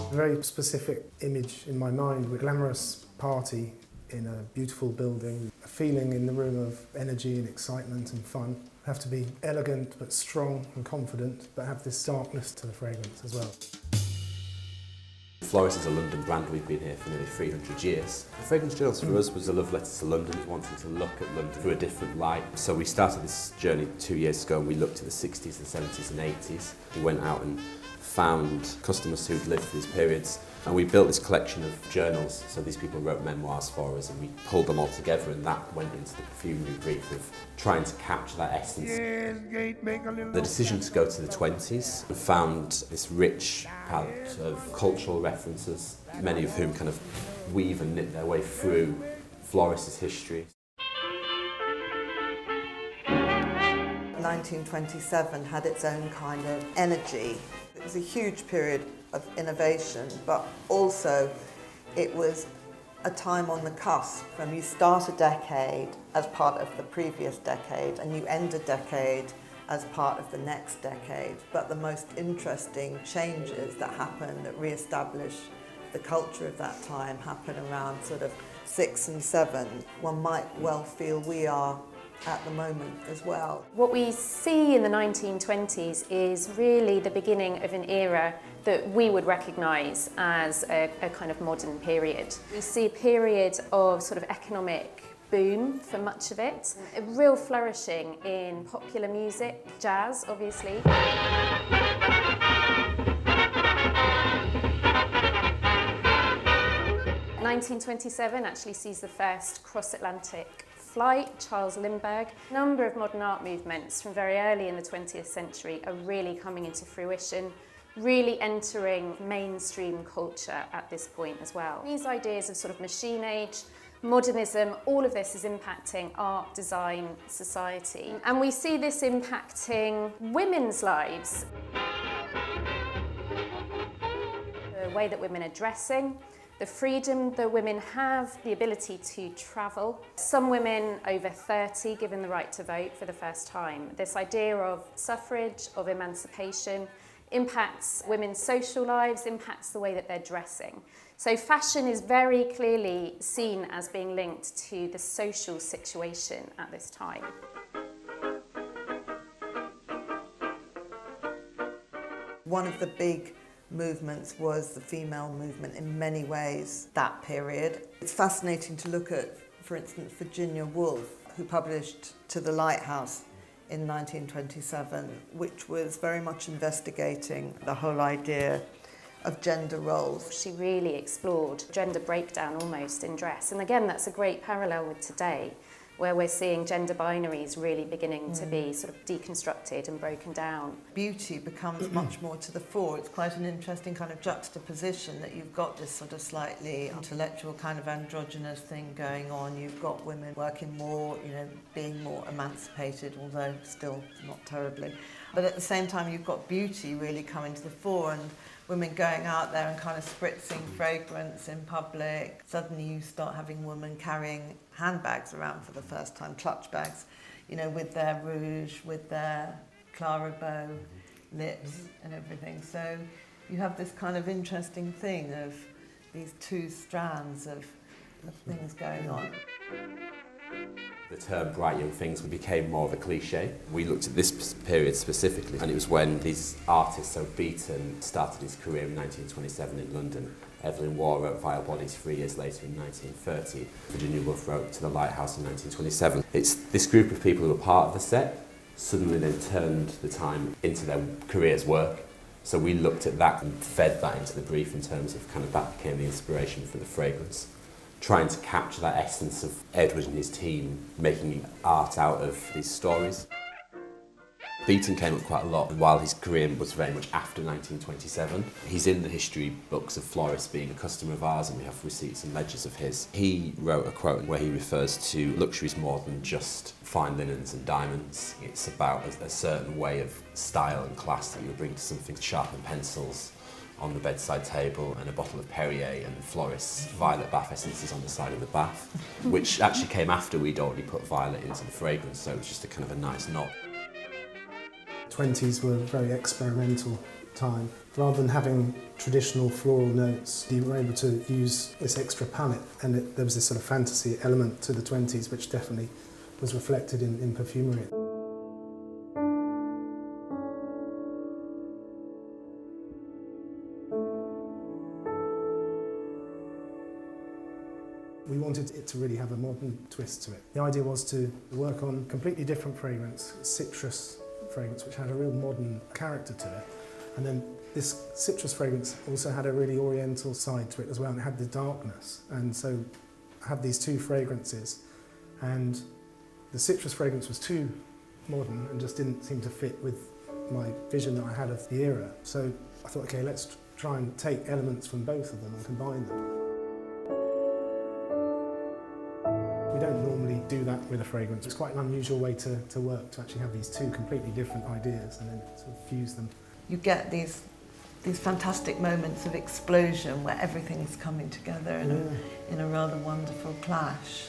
A very specific image in my mind, a glamorous party in a beautiful building, a feeling in the room of energy and excitement and fun. Have to be elegant but strong and confident, but have this darkness to the fragrance as well. Floris is a London brand. We've been here for nearly 300 years. The fragrance journals for us was a love letter to London, wanting to look at London through a different light. So we started this journey 2 years ago and we looked at the 60s, the 70s and 80s. We went out and found customers who'd lived these periods, and we built this collection of journals. So these people wrote memoirs for us and we pulled them all together, and that went into the Perfume brief of trying to capture that essence. The decision to go to the 20s found this rich palette of cultural references, many of whom kind of weave and knit their way through Floris's history. 1927 had its own kind of energy. It was a huge period of innovation, but also it was a time on the cusp when you start a decade as part of the previous decade and you end a decade as part of the next decade. But the most interesting changes that happen, that re-establish the culture of that time, happen around sort of 6 and 7. One might well feel we are at the moment as well. What we see in the 1920s is really the beginning of an era that we would recognise as a kind of modern period. We see a period of sort of economic boom for much of it, a real flourishing in popular music, jazz obviously. 1927 actually sees the first cross-Atlantic flight, Charles Lindbergh. A number of modern art movements from very early in the 20th century are really coming into fruition, really entering mainstream culture at this point as well. These ideas of sort of machine age, modernism, all of this is impacting art, design, society. And we see this impacting women's lives. The way that women are dressing, the freedom that women have, the ability to travel. Some women over 30 given the right to vote for the first time. This idea of suffrage, of emancipation, impacts women's social lives, impacts the way that they're dressing. So fashion is very clearly seen as being linked to the social situation at this time. One of the big movements was the female movement in many ways that period. It's fascinating to look at, for instance, Virginia Woolf, who published To the Lighthouse in 1927, which was very much investigating the whole idea of gender roles. She really explored gender breakdown almost in dress. And again, that's a great parallel with today, where we're seeing gender binaries really beginning to be sort of deconstructed and broken down. Beauty becomes much more to the fore. It's quite an interesting kind of juxtaposition that you've got this sort of slightly intellectual kind of androgynous thing going on. You've got women working more, being more emancipated, although still not terribly. But at the same time, you've got beauty really coming to the fore, and women going out there and kind of spritzing fragrance in public. Suddenly you start having women carrying handbags around for the first time, clutch bags, with their rouge, with their Clara Bow lips and everything. So you have this kind of interesting thing of these two strands of things going on. The term bright young things became more of a cliche. We looked at this period specifically, and it was when these artists, so Beaton started his career in 1927 in London. Evelyn Waugh wrote Vile Bodies 3 years later in 1930. Virginia Woolf wrote To the Lighthouse in 1927. It's this group of people who were part of the set suddenly then turned the time into their career's work. So we looked at that and fed that into the brief in terms of kind of that became the inspiration for the fragrance. Trying to capture that essence of Edward and his team making art out of these stories. Beaton came up quite a lot while his career was very much after 1927. He's in the history books of Floris being a customer of ours, and we have receipts and ledgers of his. He wrote a quote where he refers to luxuries more than just fine linens and diamonds. It's about a certain way of style and class that you bring to something, sharpened pencils on the bedside table and a bottle of Perrier and Floris violet bath essences on the side of the bath, which actually came after we'd already put violet into the fragrance, so it was just a kind of a nice nod. The 20s were very experimental time. Rather than having traditional floral notes, you were able to use this extra palette, and there was this sort of fantasy element to the 20s which definitely was reflected in perfumery. We wanted it to really have a modern twist to it. The idea was to work on a completely different fragrance, citrus fragrance, which had a real modern character to it. And then this citrus fragrance also had a really oriental side to it as well, and it had the darkness. And so I had these two fragrances, and the citrus fragrance was too modern and just didn't seem to fit with my vision that I had of the era. So I thought, okay, let's try and take elements from both of them and combine them. We don't normally do that with a fragrance. It's quite an unusual way to work, to actually have these two completely different ideas and then sort of fuse them. You get these fantastic moments of explosion where everything's coming together in a rather wonderful clash.